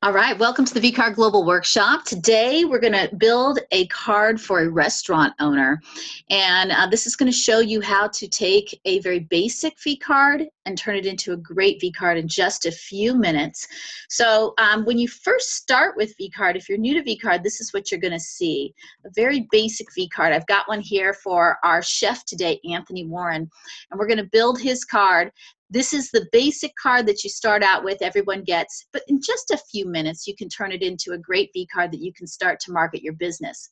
All right, welcome to the vCard Global Workshop. Today we're going to build a card for a restaurant owner. And this is going to show you how to take a very basic vCard and turn it into a great vCard in just a few minutes. So when you first start with vCard, if you're new to vCard, this is what you're going to see. A very basic vCard. I've got one here for our chef today, Anthony Warren. And we're going to build his card. This is the basic card that you start out with, everyone gets, but in just a few minutes, you can turn it into a great vCard that you can start to market your business.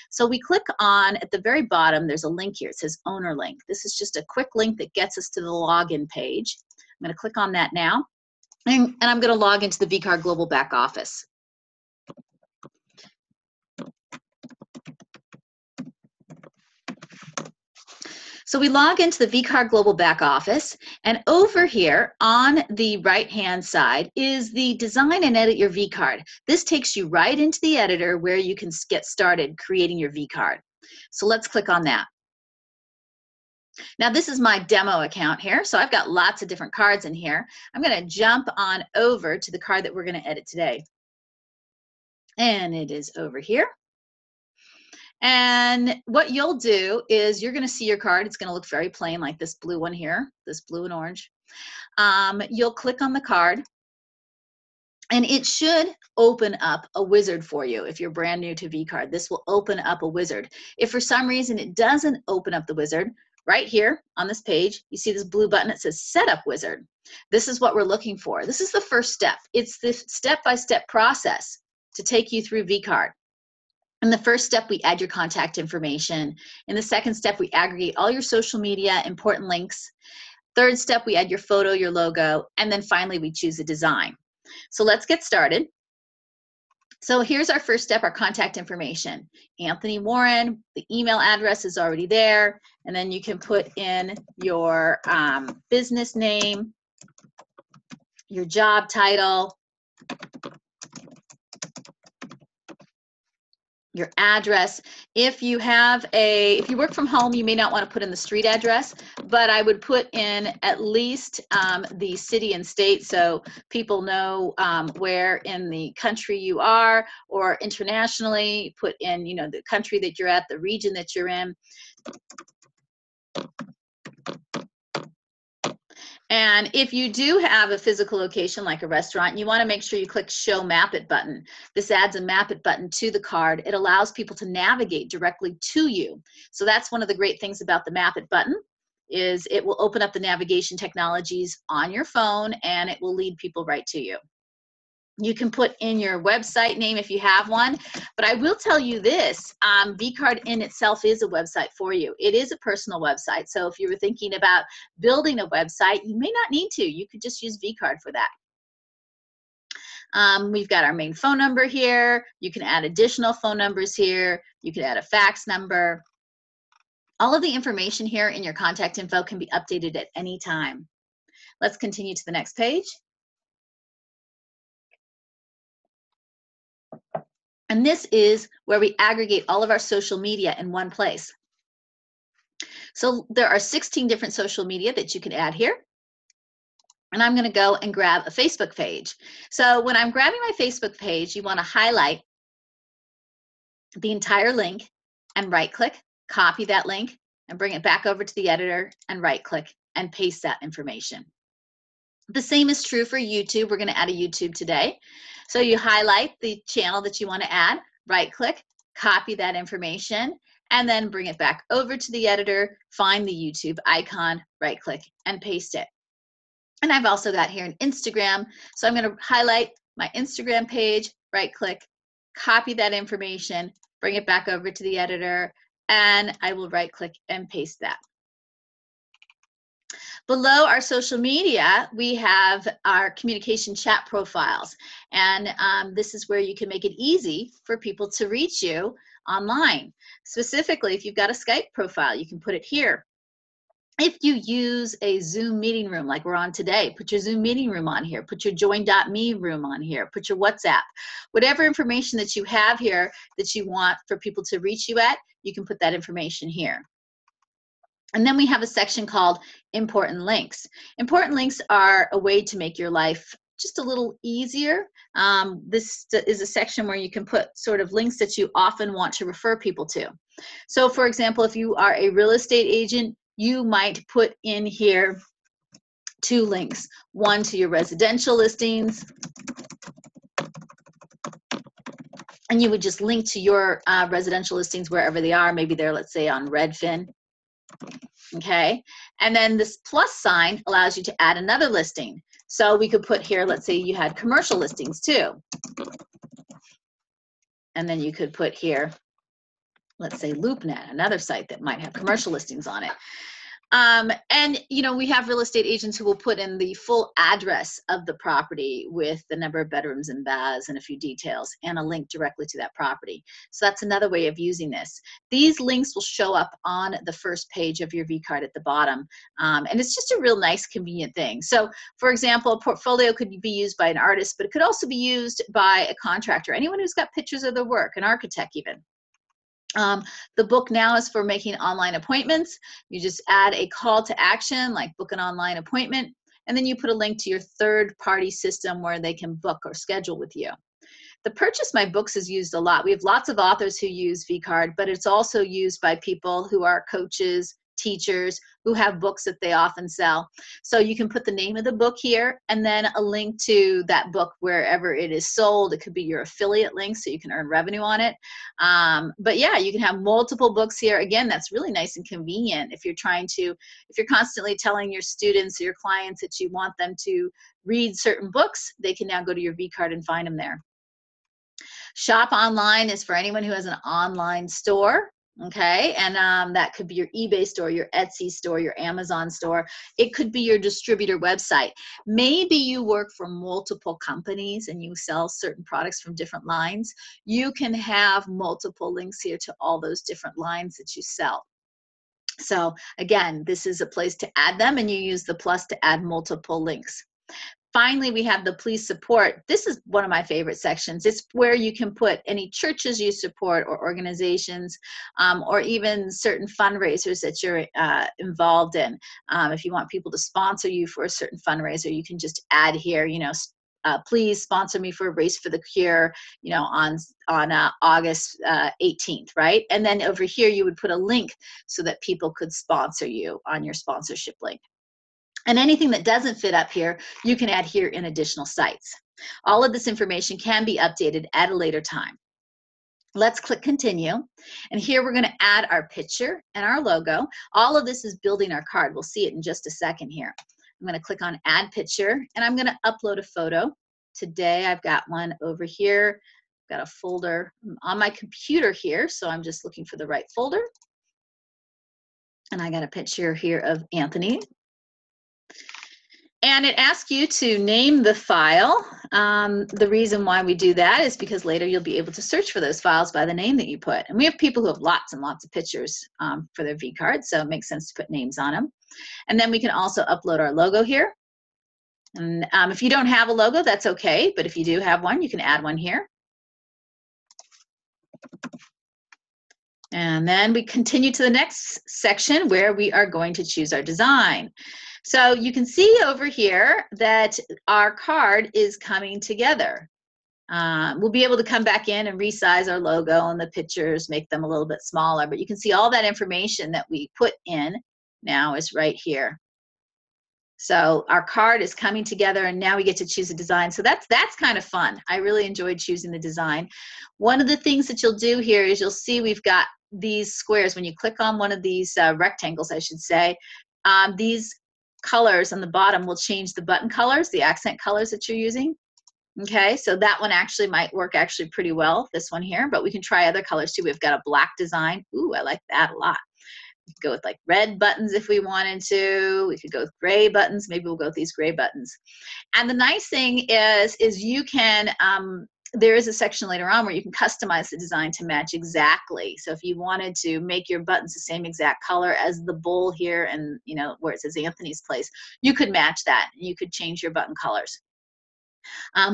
So we click on, at the very bottom, there's a link here. It says owner link. This is just a quick link that gets us to the login page. I'm going to click on that now, and I'm going to log into the vCard Global back office. So we log into the vCard Global back office, and over here on the right-hand side is the design and edit your vCard. This takes you right into the editor where you can get started creating your vCard. So let's click on that. Now this is my demo account here, so I've got lots of different cards in here. I'm going to jump on over to the card that we're going to edit today. And it is over here. And what you'll do is you're going to see your card. It's going to look very plain like this blue one here, this blue and orange. You'll click on the card, and it should open up a wizard for you. If you're brand new to vCard, this will open up a wizard. If for some reason it doesn't open up the wizard, right here on this page, you see this blue button that says Setup Wizard. This is what we're looking for. This is the first step. It's the step-by-step process to take you through vCard. In the first step, we add your contact information. In the second step, we aggregate all your social media, important links. Third step, we add your photo, your logo, and then finally, we choose a design. So let's get started. So here's our first step, our contact information. Anthony Warren, the email address is already there, and then you can put in your business name, your job title, your address. If you work from home, you may not want to put in the street address, but I would put in at least the city and state so people know where in the country you are, or internationally, put in, the country that you're at, the region that you're in. And if you do have a physical location like a restaurant, you want to make sure you click Show Map It button. This adds a Map It button to the card. It allows people to navigate directly to you. So that's one of the great things about the Map It button, is it will open up the navigation technologies on your phone, and it will lead people right to you. You can put in your website name if you have one, but I will tell you this, vCard in itself is a website for you. It is a personal website, so if you were thinking about building a website, you may not need to. You could just use vCard for that. We've got our main phone number here. You can add additional phone numbers here. You can add a fax number. All of the information here in your contact info can be updated at any time. Let's continue to the next page. And this is where we aggregate all of our social media in one place. So there are 16 different social media that you can add here. And I'm going to go and grab a Facebook page. So when I'm grabbing my Facebook page, you want to highlight the entire link and right-click, copy that link, and bring it back over to the editor and right-click and paste that information. The same is true for YouTube. We're going to add a YouTube today. So you highlight the channel that you want to add, right-click, copy that information, and then bring it back over to the editor, find the YouTube icon, right-click, and paste it. And I've also got here an Instagram. So I'm going to highlight my Instagram page, right-click, copy that information, bring it back over to the editor, and I will right-click and paste that. Below our social media, we have our communication chat profiles. And this is where you can make it easy for people to reach you online. Specifically, if you've got a Skype profile, you can put it here. If you use a Zoom meeting room like we're on today, put your Zoom meeting room on here. Put your join.me room on here. Put your WhatsApp. Whatever information that you have here that you want for people to reach you at, you can put that information here. And then we have a section called Important Links. Important links are a way to make your life just a little easier. This is a section where you can put sort of links that you often want to refer people to. So for example, if you are a real estate agent, you might put in here 2 links, one to your residential listings, and you would just link to your residential listings wherever they are. Maybe they're, let's say, on Redfin. Okay, and then this plus sign allows you to add another listing. So we could put here, let's say you had commercial listings too. And then you could put here, let's say LoopNet, another site that might have commercial listings on it. And you know, we have real estate agents who will put in the full address of the property with the number of bedrooms and baths and a few details and a link directly to that property. So that's another way of using this. These links will show up on the first page of your vCard at the bottom. And it's just a real nice, convenient thing. So for example, a portfolio could be used by an artist, but it could also be used by a contractor, anyone who's got pictures of their work, an architect even. The book now is for making online appointments. You just add a call to action like book an online appointment, and then you put a link to your third-party system where they can book or schedule with you. The Purchase My Books is used a lot. We have lots of authors who use vCard, but it's also used by people who are coaches, teachers, who have books that they often sell. So you can put the name of the book here and then a link to that book wherever it is sold. It could be your affiliate link so you can earn revenue on it. But yeah, you can have multiple books here. Again, that's really nice and convenient if you're constantly telling your students or your clients that you want them to read certain books, they can now go to your vCard and find them there. Shop online is for anyone who has an online store. Okay, and that could be your eBay store, your Etsy store, your Amazon store. It could be your distributor website. Maybe you work for multiple companies and you sell certain products from different lines. You can have multiple links here to all those different lines that you sell. So again, this is a place to add them, and you use the plus to add multiple links. Finally, we have the please support. This is one of my favorite sections. It's where you can put any churches you support or organizations or even certain fundraisers that you're involved in. If you want people to sponsor you for a certain fundraiser, you can just add here, you know, please sponsor me for a Race for the Cure, you know, on August 18th, right? And then over here, you would put a link so that people could sponsor you on your sponsorship link. And anything that doesn't fit up here, you can add here in additional sites. All of this information can be updated at a later time. Let's click continue. And here we're going to add our picture and our logo. All of this is building our card. We'll see it in just a second here. I'm going to click on add picture and I'm going to upload a photo. Today I've got one over here. I've got a folder on my computer here, so I'm just looking for the right folder. And I got a picture here of Anthony. And it asks you to name the file. The reason why we do that is because later you'll be able to search for those files by the name that you put. And we have people who have lots and lots of pictures for their vCard, so it makes sense to put names on them. And then we can also upload our logo here. And if you don't have a logo, that's okay. But if you do have one, you can add one here. And then we continue to the next section where we are going to choose our design. So you can see over here that our card is coming together. We'll be able to come back in and resize our logo and the pictures, make them a little bit smaller, but you can see all that information that we put in now is right here. So our card is coming together and now we get to choose a design. So that's kind of fun. I really enjoyed choosing the design. One of the things that you'll do here is you'll see we've got these squares. When you click on one of these rectangles, I should say, these colors on the bottom will change the button colors, the accent colors that you're using. Okay, so that one actually might work actually pretty well, this one here, but we can try other colors too. We've got a black design. Ooh, I like that a lot. We could go with like red buttons if we wanted to. We could go with gray buttons. Maybe we'll go with these gray buttons. And the nice thing is you can, there is a section later on where you can customize the design to match exactly. So if you wanted to make your buttons the same exact color as the bowl here and, you know, where it says Anthony's Place, you could match that. You could change your button colors.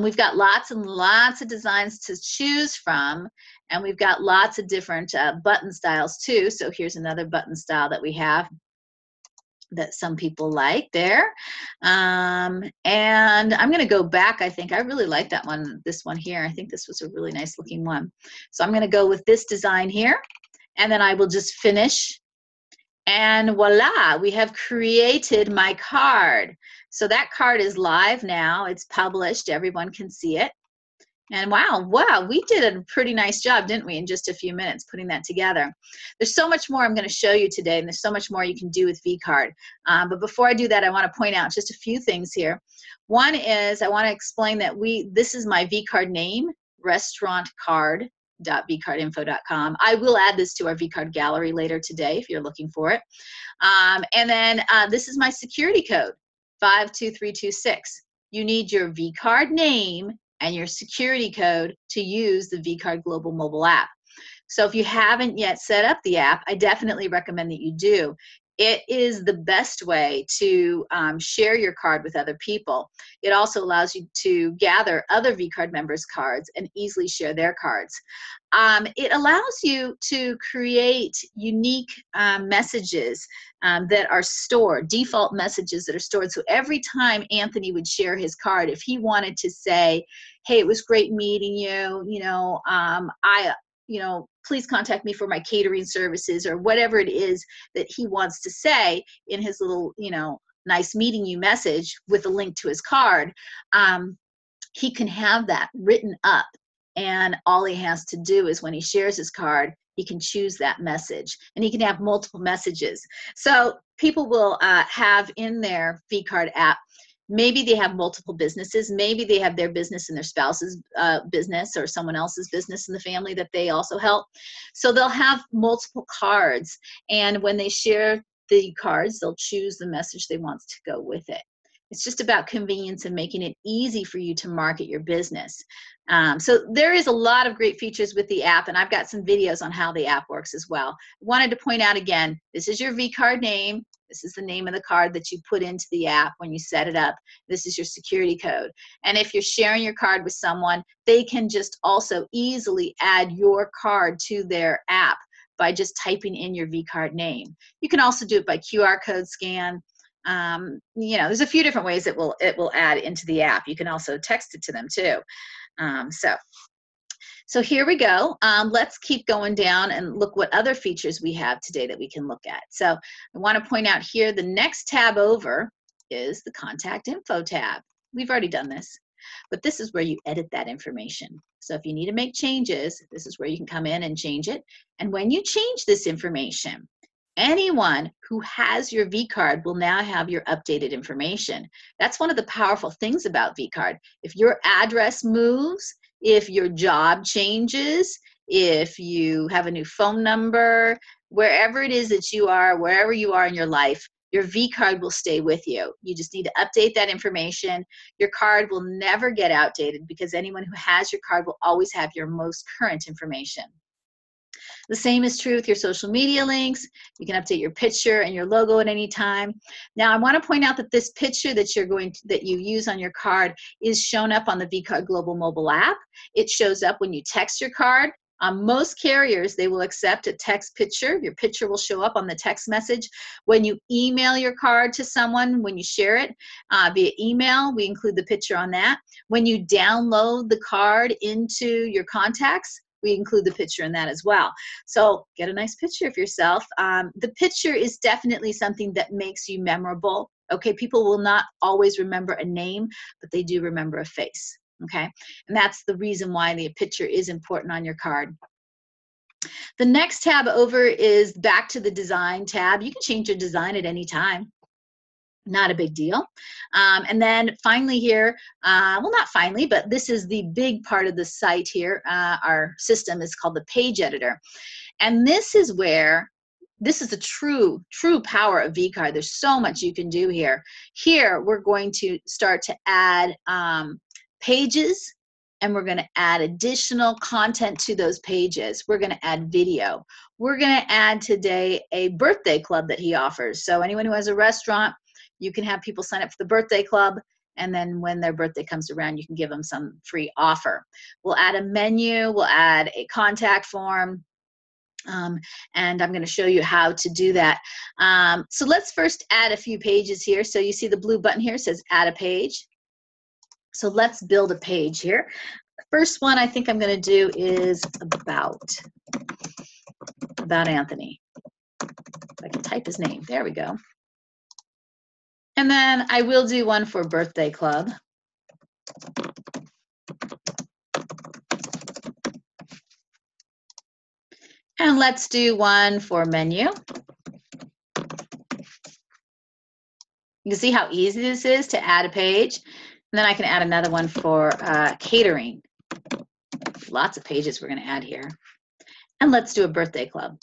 We've got lots and lots of designs to choose from, and we've got lots of different button styles too. So here's another button style that we have. that some people like there. And I'm going to go back. I think I really like that one, this one here. I think this was a really nice looking one. So I'm going to go with this design here, and then I will just finish. And voila, we have created my card. So that card is live now. It's published. Everyone can see it. And wow, we did a pretty nice job, didn't we, in just a few minutes putting that together. There's so much more I'm going to show you today, and there's so much more you can do with vCard. But before I do that, I want to point out just a few things here. One is I want to explain that this is my vCard name, restaurantcard.vcardinfo.com. I will add this to our vCard gallery later today if you're looking for it. And then this is my security code, 52326. You need your vCard name and your security code to use the vCard Global mobile app. So if you haven't yet set up the app, I definitely recommend that you do. It is the best way to share your card with other people. It also allows you to gather other vCard members' cards and easily share their cards. It allows you to create unique messages that are stored, default messages that are stored. So every time Anthony would share his card, if he wanted to say, hey, it was great meeting you, please contact me for my catering services, or whatever it is that he wants to say in his little, nice meeting you message with a link to his card, he can have that written up. And all he has to do is when he shares his card, he can choose that message, and he can have multiple messages. So people will have in their vCard app, maybe they have multiple businesses, maybe they have their business and their spouse's business, or someone else's business in the family that they also help. So they'll have multiple cards, and when they share the cards, they'll choose the message they want to go with it. It's just about convenience and making it easy for you to market your business. So there is a lot of great features with the app, and I've got some videos on how the app works as well. I wanted to point out again, this is your vCard name. This is the name of the card that you put into the app when you set it up. This is your security code. And if you're sharing your card with someone, they can just also easily add your card to their app by just typing in your vCard name. You can also do it by QR code scan. There's a few different ways it will add into the app. You can also text it to them too. So here we go. Let's keep going down and look what other features we have today that we can look at. So I want to point out here, the next tab over is the contact info tab. We've already done this, but this is where you edit that information. So if you need to make changes, this is where you can come in and change it. And when you change this information, anyone who has your vCard will now have your updated information. That's one of the powerful things about vCard. If your address moves, if your job changes, if you have a new phone number, wherever it is that you are, wherever you are in your life, your vCard will stay with you. You just need to update that information. Your card will never get outdated because anyone who has your card will always have your most current information. The same is true with your social media links. You can update your picture and your logo at any time. Now, I want to point out that this picture that you use on your card is shown up on the vCard Global mobile app. It shows up when you text your card. On most carriers, they will accept a text picture. Your picture will show up on the text message. When you email your card to someone, when you share it via email, we include the picture on that. When you download the card into your contacts, we include the picture in that as well. So get a nice picture of yourself. The picture is definitely something that makes you memorable. Okay, people will not always remember a name, but they do remember a face. Okay, and that's the reason why the picture is important on your card. The next tab over is back to the design tab. You can change your design at any time. Not a big deal. And then finally here, well, not finally, but this is the big part of the site here. Our system is called the page editor. And this is where, this is the true power of vCard. There's so much you can do here. Here, we're going to start to add pages, and we're going to add additional content to those pages. We're going to add video. We're going to add today a birthday club that he offers. So anyone who has a restaurant, you can have people sign up for the birthday club, and then when their birthday comes around, you can give them some free offer. We'll add a menu, we'll add a contact form, And I'm going to show you how to do that. So let's first add a few pages here. So you see the blue button here says add a page. So let's build a page here. The first one I think I'm going to do is about Anthony. If I can type his name. There we go. And then I will do one for birthday club. And let's do one for menu. You can see how easy this is to add a page. And then I can add another one for catering. Lots of pages we're going to add here. And let's do a birthday club.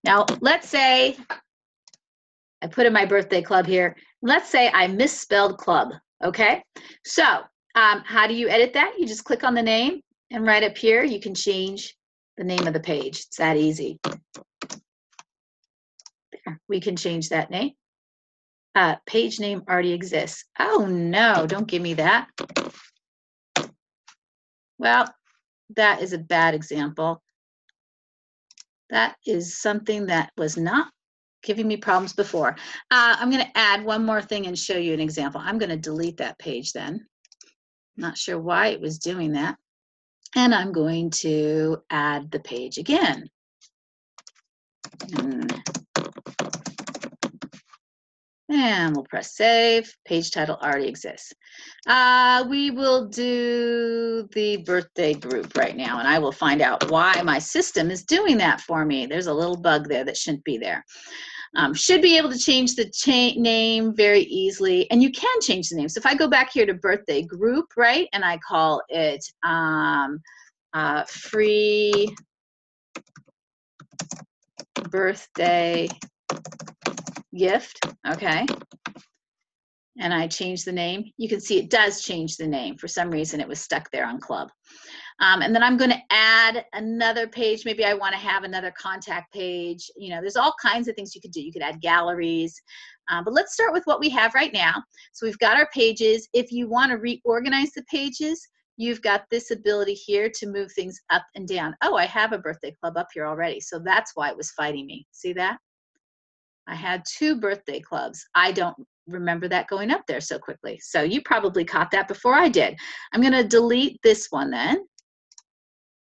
Now, let's say I put in my birthday club here. Let's say I misspelled club, okay? So how do you edit that? You just click on the name, and right up here, you can change the name of the page. It's that easy. There, we can change that name. Page name already exists. Oh, no, don't give me that. Well, that is a bad example. That is something that was not giving me problems before. I'm going to add one more thing and show you an example. I'm going to delete that page then. Not sure why it was doing that. And I'm going to add the page again. And we'll press save. Page title already exists. We will do the birthday group right now, and I will find out why my system is doing that for me. There's a little bug there that shouldn't be there. Should be able to change the name very easily, and you can change the name. So if I go back here to birthday group, right, and I call it free birthday gift, okay, and I change the name, you can see it does change the name. For some reason, it was stuck there on club. And then I'm going to add another page. Maybe I want to have another contact page. You know, there's all kinds of things you could do. You could add galleries. But let's start with what we have right now. So we've got our pages. If you want to reorganize the pages, you've got this ability here to move things up and down. Oh, I have a birthday club up here already. So that's why it was fighting me. See that? I had 2 birthday clubs. I don't remember that going up there so quickly. So you probably caught that before I did. I'm going to delete this one then.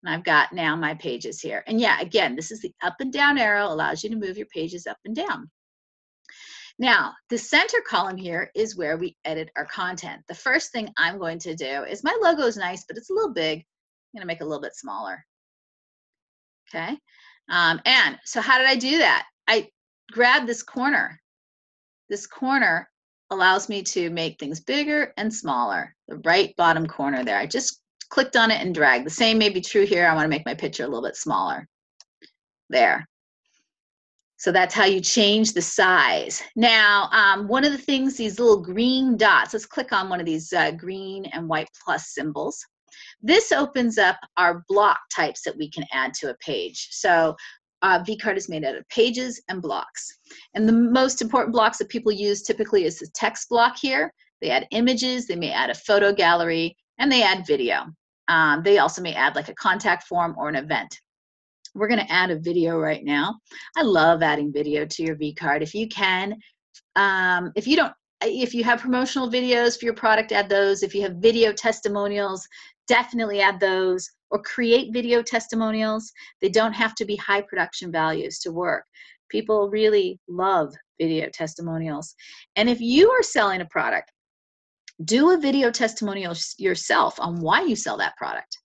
And I've got now my pages here. And yeah, again, this is the up and down arrow, allows you to move your pages up and down. Now, the center column here is where we edit our content. The first thing I'm going to do is, my logo is nice, but it's a little big. I'm going to make it a little bit smaller. Okay. And so how did I do that? I grabbed this corner. This corner allows me to make things bigger and smaller. The right bottom corner there. I just clicked on it and dragged. The same may be true here. I want to make my picture a little bit smaller. There. So that's how you change the size. Now, one of the things, these little green dots, let's click on one of these green and white plus symbols. This opens up our block types that we can add to a page. So vCard is made out of pages and blocks. And the most important blocks that people use typically is the text block here. They add images, they may add a photo gallery, and they add video. They also may add like a contact form or an event. We're going to add a video right now. I love adding video to your vCard. If you can, if you have promotional videos for your product, add those. If you have video testimonials, definitely add those, or create video testimonials. They don't have to be high production values to work. People really love video testimonials. And if you are selling a product, do a video testimonial yourself on why you sell that product.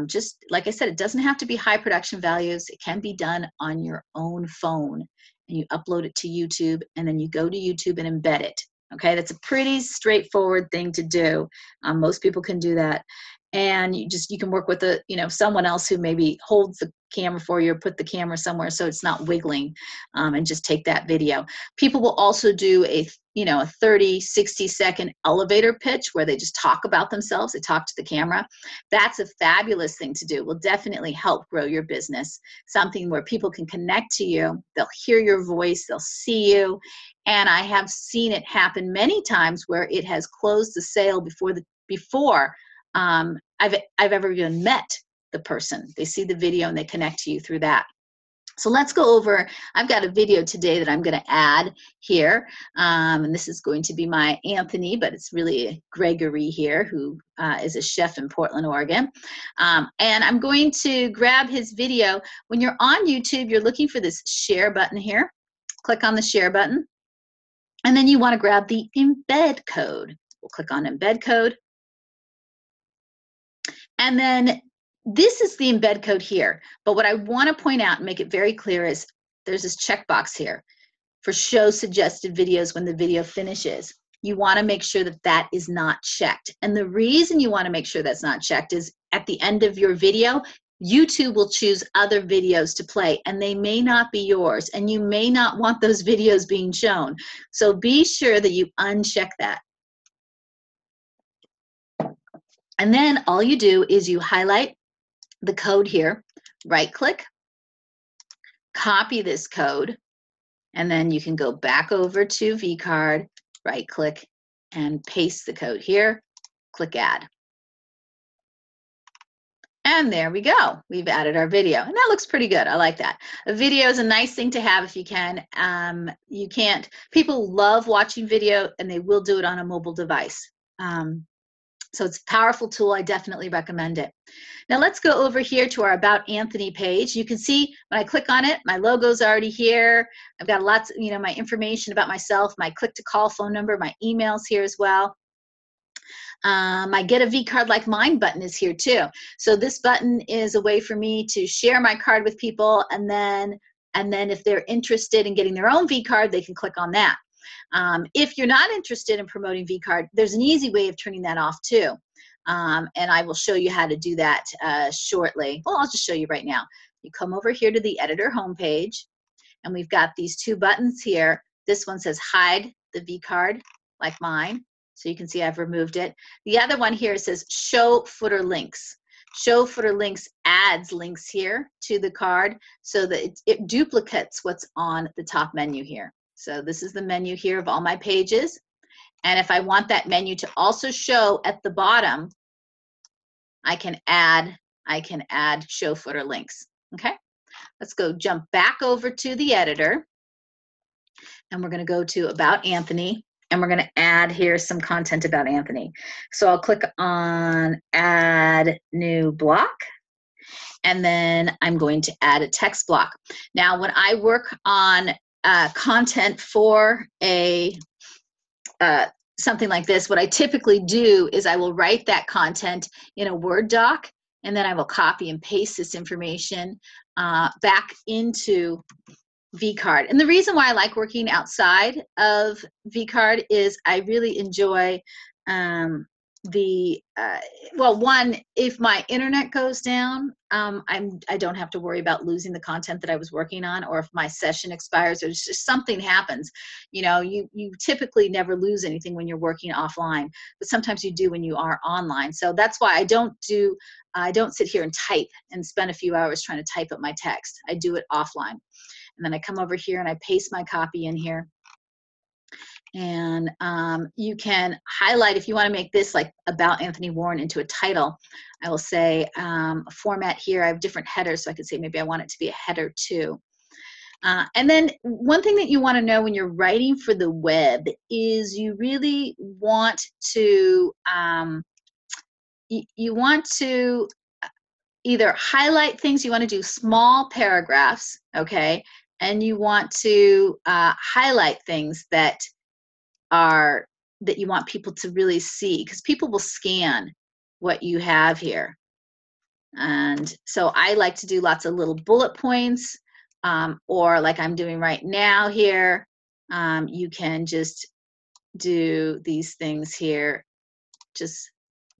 Just like I said, it doesn't have to be high production values. It can be done on your own phone, and you upload it to YouTube, and then you go to YouTube and embed it. Okay, that's a pretty straightforward thing to do. Most people can do that. And you can work with someone else who maybe holds the camera for you, or put the camera somewhere so it's not wiggling, and just take that video. People will also do a 30, 60-second elevator pitch where they just talk about themselves. They talk to the camera. That's a fabulous thing to do. Will definitely help grow your business. Something where people can connect to you. They'll hear your voice. They'll see you. And I have seen it happen many times where it has closed the sale before I've ever even met the person. They see the video and they connect to you through that. So let's go over, I've got a video today that I'm going to add here, and this is going to be my Anthony, but it's really Gregory here, who is a chef in Portland, Oregon. And I'm going to grab his video. When you're on YouTube, you're looking for this share button here. Click on the share button, and then you want to grab the embed code. We'll click on embed code, and then this is the embed code here, but what I want to point out and make it very clear is there's this checkbox here for show suggested videos when the video finishes. You want to make sure that that is not checked. And the reason you want to make sure that's not checked is at the end of your video, YouTube will choose other videos to play, and they may not be yours, and you may not want those videos being shown. So be sure that you uncheck that. And then all you do is you highlight the code here, right click, copy this code, and then you can go back over to vCard, right click, and paste the code here, click add. And there we go. We've added our video, and that looks pretty good. I like that. A video is a nice thing to have if you can. People love watching video, and they will do it on a mobile device. So it's a powerful tool. I definitely recommend it. Now let's go over here to our About Anthony page. You can see when I click on it, my logo's already here. I've got lots, my information about myself, my click to call phone number, my email's here as well. My Get a vCard Like Mine button is here too. So this button is a way for me to share my card with people, and then if they're interested in getting their own vCard, they can click on that. If you're not interested in promoting vCard, there's an easy way of turning that off too. And I will show you how to do that shortly. Well, I'll just show you right now. You come over here to the editor homepage, and we've got these two buttons here. This one says hide the vCard like mine. So you can see I've removed it. The other one here says show footer links. Show footer links adds links here to the card so that it duplicates what's on the top menu here. So this is the menu here of all my pages. And if I want that menu to also show at the bottom, I can add show footer links. Okay, let's go jump back over to the editor, and we're going to go to About Anthony, and we're going to add here some content about Anthony. So I'll click on Add New Block, and then I'm going to add a text block. Now, when I work on content for a something like this, what I typically do is I will write that content in a Word doc, and then I will copy and paste this information back into vCard. And the reason why I like working outside of vCard is I really enjoy well, one, if my internet goes down, I don't have to worry about losing the content that I was working on, or if my session expires or just something happens. You typically never lose anything when you're working offline, but sometimes you do when you are online. So that's why I don't sit here and type and spend a few hours trying to type up my text. I do it offline. And then I come over here and I paste my copy in here. And you can highlight, if you want to make this like About Anthony Warren into a title, I will say format here. I have different headers, so I could say maybe I want it to be a header too. And then one thing that you want to know when you're writing for the web is you really want to, you want to either highlight things, you want to do small paragraphs, okay? And you want to highlight things that you want people to really see, because people will scan what you have here. And so I like to do lots of little bullet points, or like I'm doing right now here, you can just do these things here, just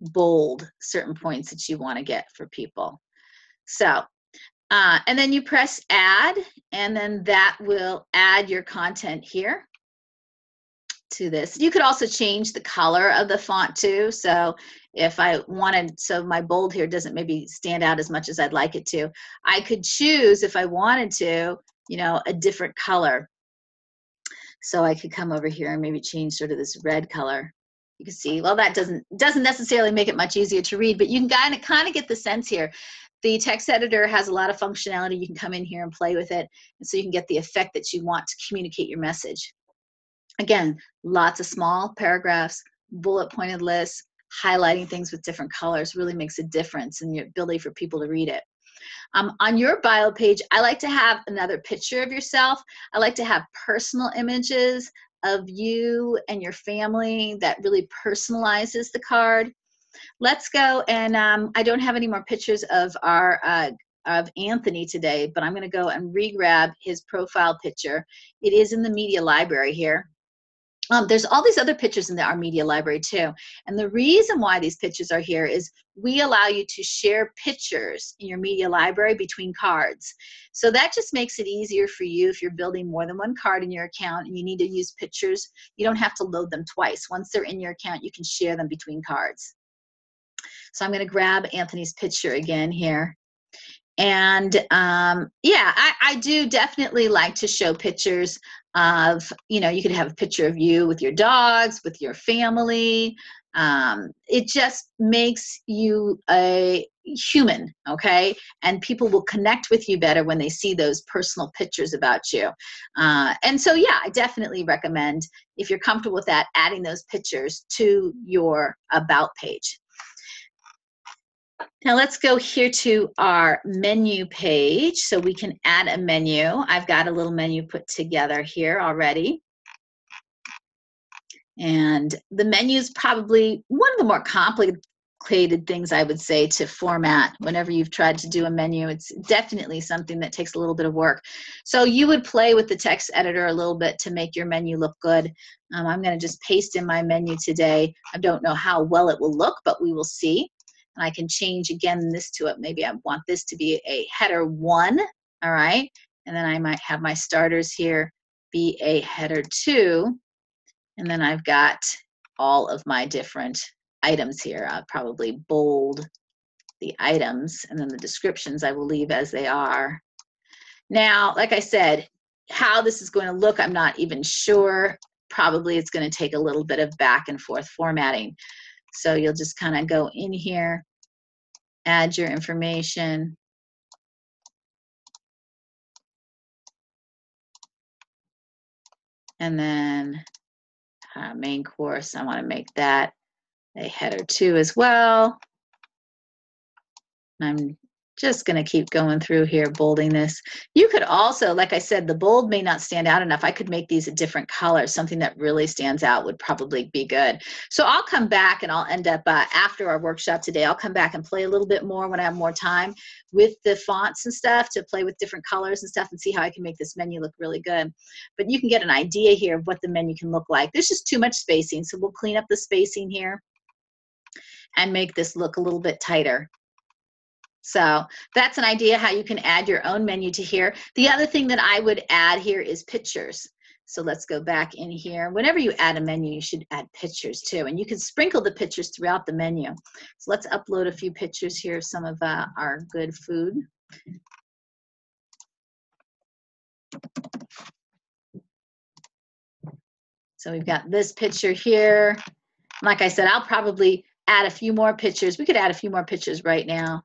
bold certain points that you want to get for people. So, and then you press add, and then that will add your content here to this. You could also change the color of the font too. So if I wanted, so my bold here doesn't maybe stand out as much as I'd like it to, I could choose, if I wanted to, a different color. So I could come over here and maybe change sort of this red color. You can see, well, that doesn't necessarily make it much easier to read, but you can kind of get the sense here. The text editor has a lot of functionality. You can come in here and play with it, and so you can get the effect that you want to communicate your message. Again, lots of small paragraphs, bullet pointed lists, highlighting things with different colors really makes a difference in your ability for people to read it. On your bio page, I like to have another picture of yourself. I like to have personal images of you and your family that really personalizes the card. Let's go, and I don't have any more pictures of of Anthony today, but I'm going to go and re-grab his profile picture. It is in the media library here. There's all these other pictures in our media library too. And the reason why these pictures are here is we allow you to share pictures in your media library between cards. So that just makes it easier for you if you're building more than one card in your account and you need to use pictures. You don't have to load them twice. Once they're in your account, you can share them between cards. So I'm going to grab Anthony's picture again here. And yeah, I do definitely like to show pictures of, you know, you could have a picture of you with your dogs, with your family. It just makes you a human, okay? And people will connect with you better when they see those personal pictures about you. And so, yeah, I definitely recommend, if you're comfortable with that, adding those pictures to your About page. Now let's go here to our menu page so we can add a menu. I've got a little menu put together here already. And the menu is probably one of the more complicated things, I would say, to format. Whenever you've tried to do a menu, it's definitely something that takes a little bit of work. So you would play with the text editor a little bit to make your menu look good. I'm going to just paste in my menu today. I don't know how well it will look, but we will see. And I can change again this to it. Maybe I want this to be a header 1, all right? And then I might have my starters here be a header 2. And then I've got all of my different items here. I'll probably bold the items, and then the descriptions I will leave as they are. Now, like I said, how this is going to look, I'm not even sure. Probably it's going to take a little bit of back and forth formatting. So you'll just kind of go in here, add your information, and then main course, I want to make that a header 2 as well. I'm just going to keep going through here, bolding this. You could also, like I said, the bold may not stand out enough. I could make these a different color. Something that really stands out would probably be good. So I'll come back and I'll end up, after our workshop today, I'll come back and play a little bit more when I have more time with the fonts and stuff, to play with different colors and stuff and see how I can make this menu look really good. But you can get an idea here of what the menu can look like. There's just too much spacing, so we'll clean up the spacing here and make this look a little bit tighter. So that's an idea how you can add your own menu to here. The other thing that I would add here is pictures. So let's go back in here. Whenever you add a menu, you should add pictures too. And you can sprinkle the pictures throughout the menu. So let's upload a few pictures here of some of our good food. So we've got this picture here. Like I said, I'll probably add a few more pictures. We could add a few more pictures right now.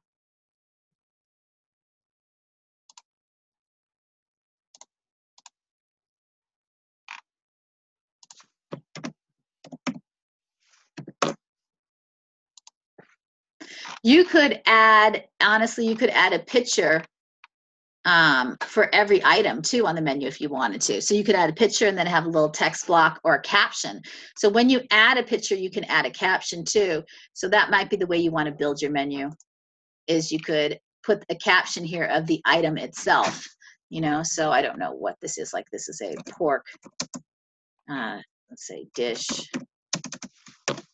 You could add, honestly, you could add a picture for every item too on the menu if you wanted to. So you could add a picture and then have a little text block or a caption. So when you add a picture, you can add a caption too. So that might be the way you want to build your menu, is you could put a caption here of the item itself, you know. So I don't know what this is, like this is a pork, let's say dish,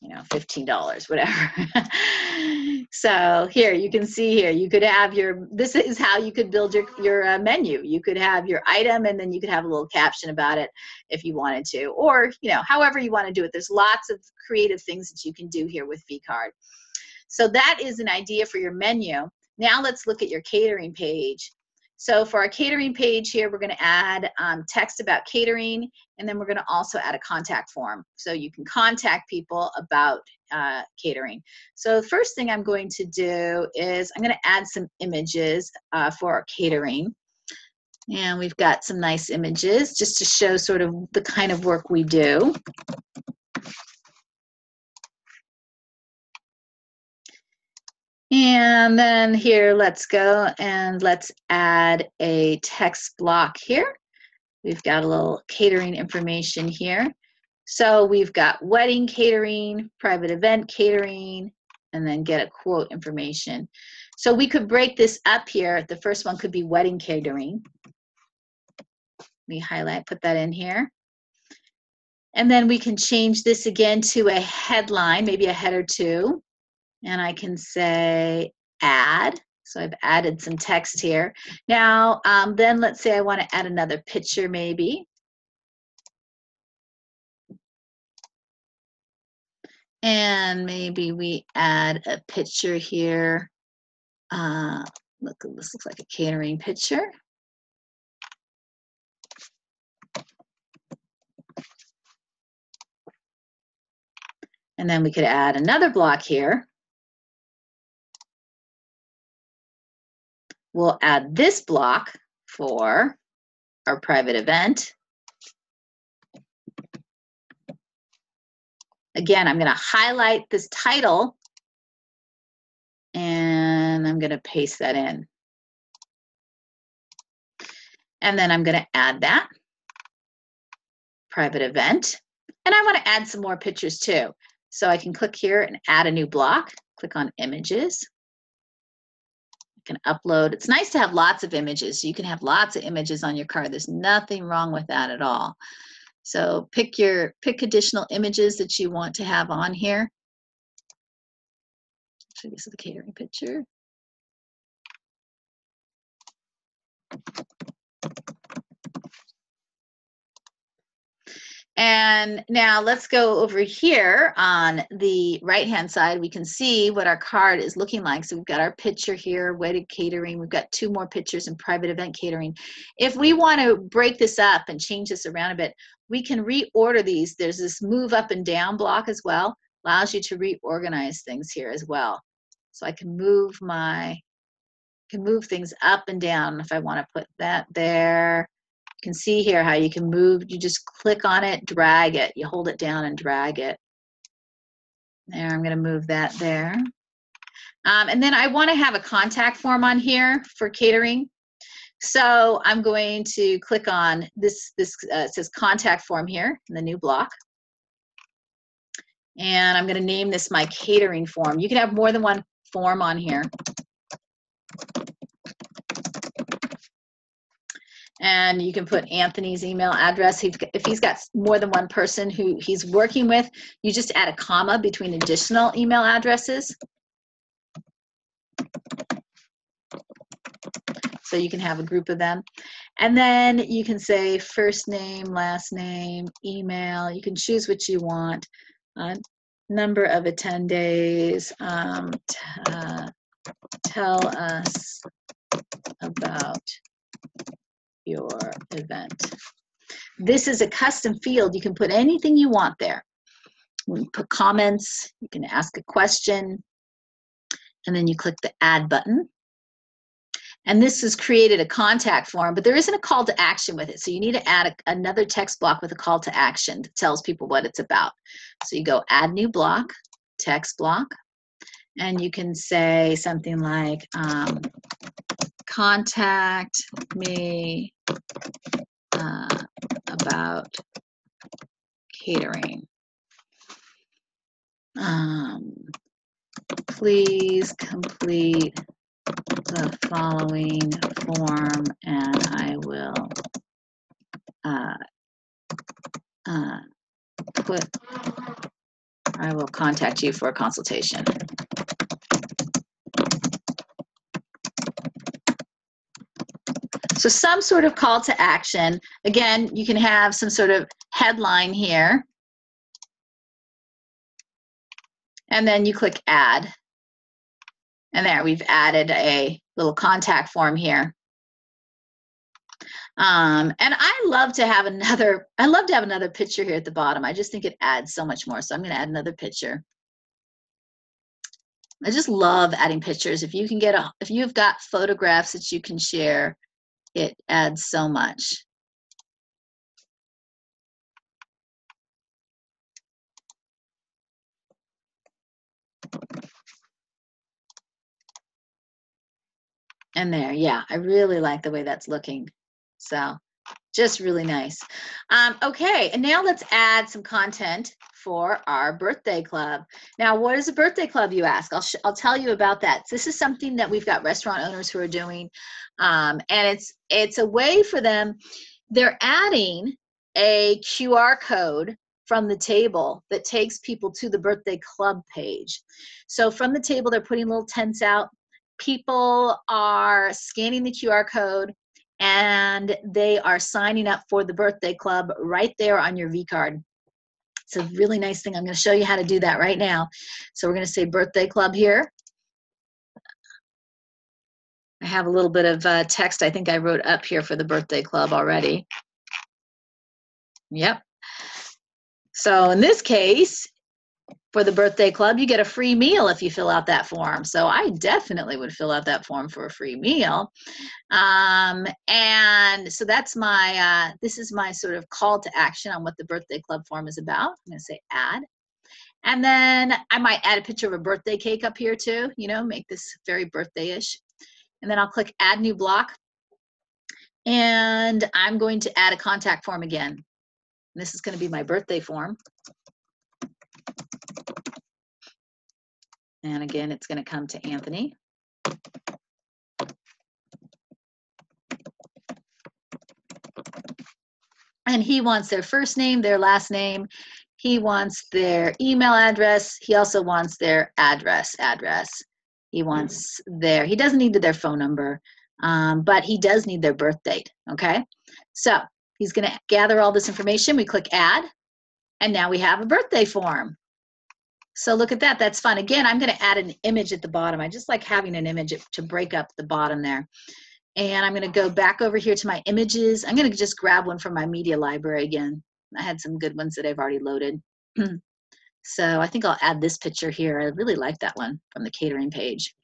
you know, $15, whatever. So here you can see here, you could have your, this is how you could build your menu. You could have your item and then you could have a little caption about it if you wanted to, or, you know, however you want to do it. There's lots of creative things that you can do here with vCard. So that is an idea for your menu. Now let's look at your catering page. So for our catering page here, we're going to add text about catering, and then we're going to also add a contact form so you can contact people about catering. So the first thing I'm going to do is I'm going to add some images for our catering. And we've got some nice images just to show sort of the kind of work we do. And then here, let's go and let's add a text block here. We've got a little catering information here. So we've got wedding catering, private event catering, and then get a quote information. So we could break this up here. The first one could be wedding catering. Let me highlight, put that in here. And then we can change this again to a headline, maybe a header too. And I can say add. So I've added some text here. Now, then let's say I want to add another picture maybe. And maybe we add a picture here. Look, this looks like a catering picture. And then we could add another block here. We'll add this block for our private event. Again, I'm going to highlight this title and I'm going to paste that in. And then I'm going to add that private event. And I want to add some more pictures too. So I can click here and add a new block. Click on images. I can upload. It's nice to have lots of images. So you can have lots of images on your card. There's nothing wrong with that at all. So pick additional images that you want to have on here. So this is the catering picture. And now let's go over here on the right-hand side. We can see what our card is looking like. So we've got our picture here, wedding catering. We've got 2 more pictures in private event catering. If we want to break this up and change this around a bit, we can reorder these. There's this move up and down block as well. Allows you to reorganize things here as well. So I can move things up and down if I want to put that there. You can see here how you can move. You just click on it, drag it. You hold it down and drag it. There, I'm going to move that there. And then I want to have a contact form on here for catering. So I'm going to click on this. It says contact form here in the new block. And I'm going to name this my catering form. You can have more than one form on here. And you can put Anthony's email address. If he's got more than one person who he's working with, you just add a comma between additional email addresses. So you can have a group of them. And then you can say first name, last name, email. You can choose what you want. Number of attendees. Tell us about your event. This is a custom field. You can put anything you want there. You can put comments, you can ask a question, and then you click the add button. And this has created a contact form, but there isn't a call to action with it. So you need to add another text block with a call to action that tells people what it's about. So you go add new block, text block, and you can say something like, contact me about catering. Please complete the following form and I will contact you for a consultation. So some sort of call to action. Again, you can have some sort of headline here. And then you click add. And there, we've added a little contact form here. And I love to have another picture here at the bottom. I just think it adds so much more. So I'm going to add another picture. I just love adding pictures. If you've got photographs that you can share, it adds so much. And there, yeah, I really like the way that's looking. So just really nice. Okay, and now let's add some content for our birthday club. Now, what is a birthday club, you ask? I'll tell you about that. This is something that we've got restaurant owners who are doing, and it's a way for them. They're adding a QR code from the table that takes people to the birthday club page. So from the table, they're putting little tents out. People are scanning the QR code and they are signing up for the birthday club right there on your vCard. It's a really nice thing. I'm going to show you how to do that right now. So we're going to say birthday club here. I have a little bit of text I think I wrote up here for the birthday club already. Yep. So in this case, for the birthday club, you get a free meal if you fill out that form. So I definitely would fill out that form for a free meal. And so that's my, this is my sort of call to action on what the birthday club form is about. I'm going to say add. And then I might add a picture of a birthday cake up here too, you know, make this very birthday-ish. And then I'll click add new block. And I'm going to add a contact form again. This is going to be my birthday form. And again, it's going to come to Anthony. And he wants their first name, their last name. He wants their email address. He also wants their address. He wants he doesn't need their phone number, but he does need their birth date, okay? So he's going to gather all this information. We click add, and now we have a birthday form. So look at that. That's fun. Again, I'm going to add an image at the bottom. I just like having an image to break up the bottom there. And I'm going to go back over here to my images. I'm going to just grab one from my media library again. I had some good ones that I've already loaded. So I think I'll add this picture here. I really like that one from the catering page.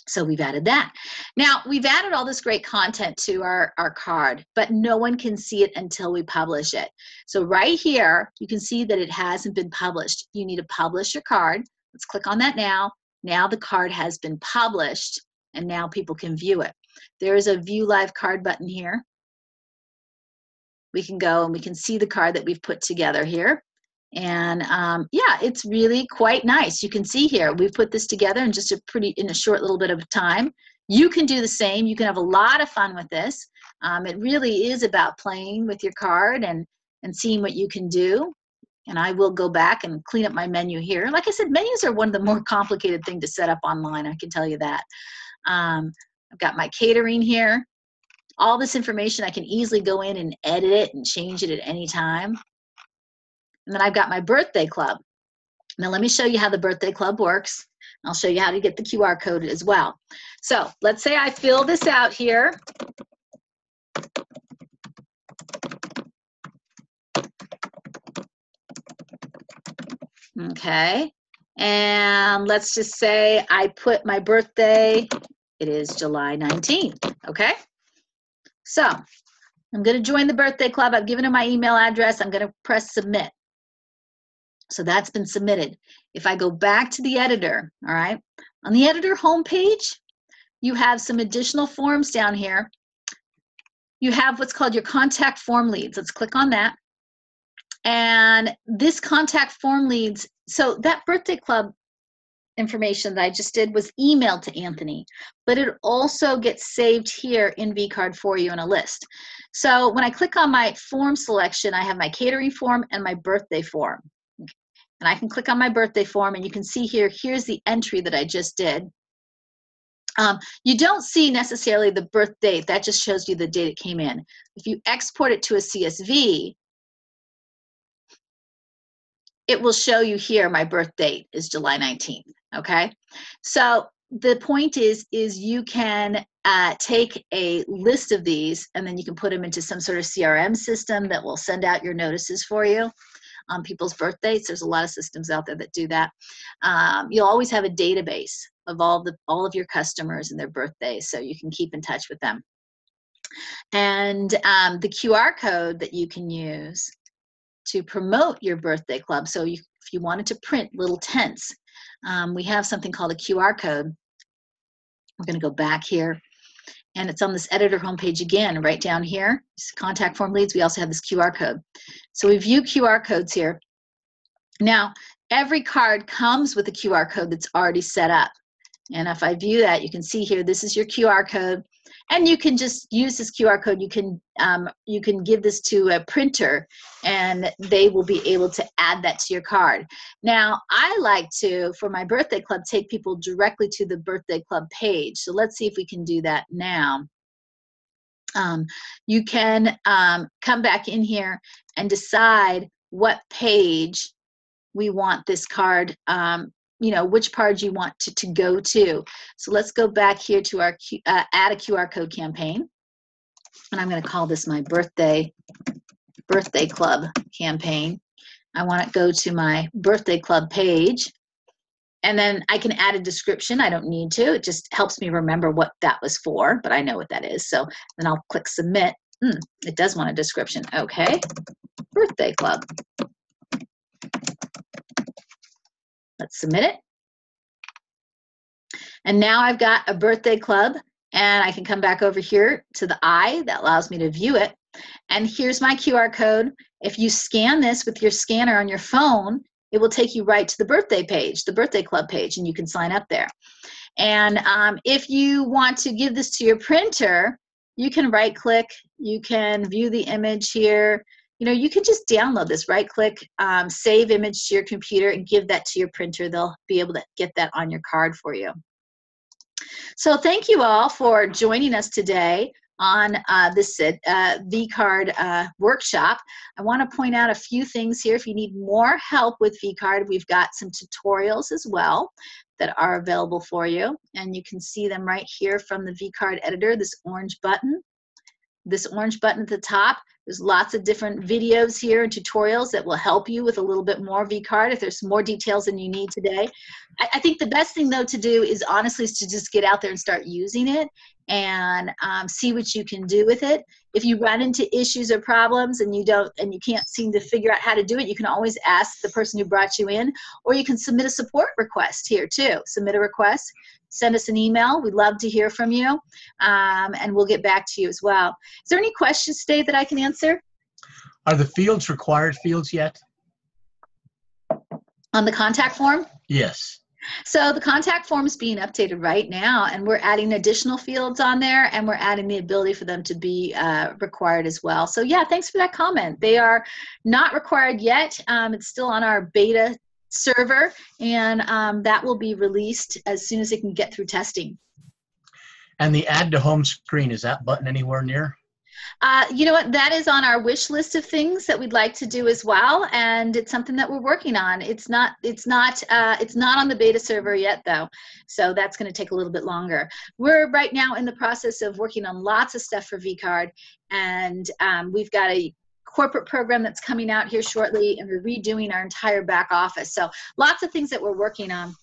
So we've added that. Now, we've added all this great content to our card, but no one can see it until we publish it. So right here, you can see that it hasn't been published. You need to publish your card. Let's click on that now. Now the card has been published, and now people can view it. There is a View Live Card button here. We can go and we can see the card that we've put together here. And yeah, it's really quite nice. You can see here, we've put this together in just in a short little bit of time. You can do the same. You can have a lot of fun with this. It really is about playing with your card and seeing what you can do. And I will go back and clean up my menu here. Like I said, menus are one of the more complicated things to set up online, I can tell you that. I've got my catering here. All this information, I can easily go in and edit it and change it at any time. And then I've got my birthday club. Now let me show you how the birthday club works. I'll show you how to get the QR code as well. So let's say I fill this out here. Okay. And let's just say I put my birthday, it is July 19th, okay? So I'm going to join the birthday club. I've given them my email address. I'm going to press submit. So that's been submitted. If I go back to the editor, all right, on the editor homepage, you have some additional forms down here. You have what's called your contact form leads. Let's click on that. And this contact form leads, so that birthday club information that I just did was emailed to Anthony, but it also gets saved here in vCard for you in a list. So when I click on my form selection, I have my catering form and my birthday form. And I can click on my birthday form and you can see here, here's the entry that I just did. You don't see necessarily the birth date, that just shows you the date it came in. If you export it to a CSV, it will show you here my birth date is July 19th, okay? So the point is you can take a list of these, and then you can put them into some sort of CRM system that will send out your notices for you on people's birthdays. There's a lot of systems out there that do that. You'll always have a database of all of your customers and their birthdays, so you can keep in touch with them. And the QR code that you can use to promote your birthday club. So if you wanted to print little tents, we have something called a QR code. We're going to go back here, and it's on this editor homepage again, right down here. Contact form leads. We also have this QR code. So we view QR codes here. Now, every card comes with a QR code that's already set up. And if I view that, you can see here, this is your QR code. And you can just use this QR code. You can give this to a printer, and they will be able to add that to your card. Now, I like to, for my birthday club, take people directly to the birthday club page. So let's see if we can do that now. You can come back in here and decide what page we want this card, which card you want to go to. So let's go back here to our add a QR code campaign. And I'm going to call this my birthday club campaign. I want to go to my birthday club page. And then I can add a description. I don't need to. It just helps me remember what that was for, but I know what that is. So then I'll click submit. It does want a description. Okay, birthday club. Let's submit it. And now I've got a birthday club, and I can come back over here to the eye. That allows me to view it. And here's my QR code. If you scan this with your scanner on your phone, it will take you right to the birthday page, the birthday club page, and you can sign up there. And if you want to give this to your printer, you can right click, you can view the image here. You can just download this, right click, save image to your computer, and give that to your printer. They'll be able to get that on your card for you. So thank you all for joining us today on this vCard workshop. I want to point out a few things here. If you need more help with vCard, we've got some tutorials as well that are available for you. And you can see them right here from the vCard editor, this orange button. This orange button at the top. There's lots of different videos here and tutorials that will help you with a little bit more vCard if there's more details than you need today. I think the best thing though to do is honestly to just get out there and start using it and see what you can do with it. If you run into issues or problems and you can't seem to figure out how to do it, you can always ask the person who brought you in, or you can submit a support request here too. Submit a request, send us an email. We'd love to hear from you, and we'll get back to you as well. Is there any questions today that I can answer? Are the fields required fields yet? On the contact form? Yes. So the contact form is being updated right now, and we're adding additional fields on there, and we're adding the ability for them to be required as well. So yeah, thanks for that comment. They are not required yet. It's still on our beta server, and that will be released as soon as it can get through testing. And the add to home screen, is that button anywhere near? You know what, that is on our wish list of things that we'd like to do as well, and it's something that we're working on. It's not on the beta server yet though, so that's going to take a little bit longer. We're right now in the process of working on lots of stuff for vCard, and we've got a corporate program that's coming out here shortly, and we're redoing our entire back office. So lots of things that we're working on,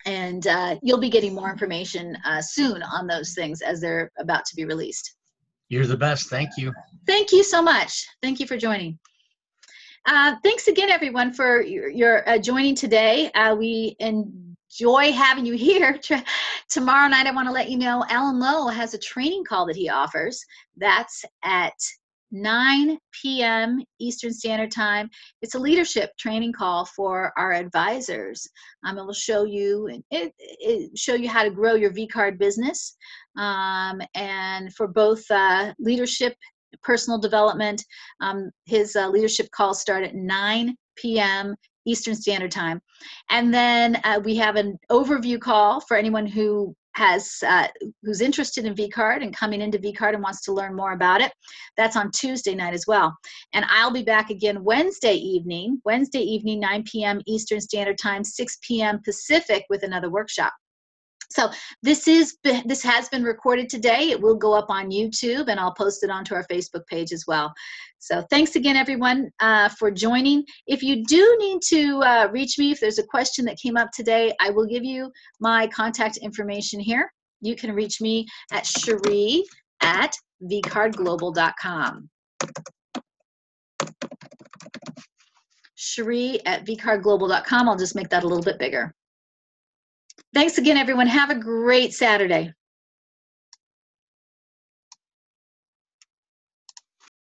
and you'll be getting more information soon on those things as they're about to be released. You're the best. Thank you. Thank you so much. Thank you for joining. Thanks again, everyone, for your joining today. We enjoy having you here. Tomorrow night, I want to let you know Alan Lowe has a training call that he offers. That's at 9 p.m. Eastern Standard Time. It's a leadership training call for our advisors. It will show you how to grow your vCard business, and for both leadership, personal development. His leadership calls start at 9 p.m. Eastern Standard Time, and then we have an overview call for anyone who who's interested in vCard and coming into vCard and wants to learn more about it. That's on Tuesday night as well. And I'll be back again Wednesday evening, 9 p.m. Eastern Standard Time, 6 p.m. Pacific, with another workshop. So this has been recorded today. It will go up on YouTube, and I'll post it onto our Facebook page as well. So thanks again, everyone, for joining. If you do need to reach me, if there's a question that came up today, I will give you my contact information here. You can reach me at Cherie@vcardglobal.com. Cherie@vcardglobal.com. I'll just make that a little bit bigger. Thanks again, everyone. Have a great Saturday.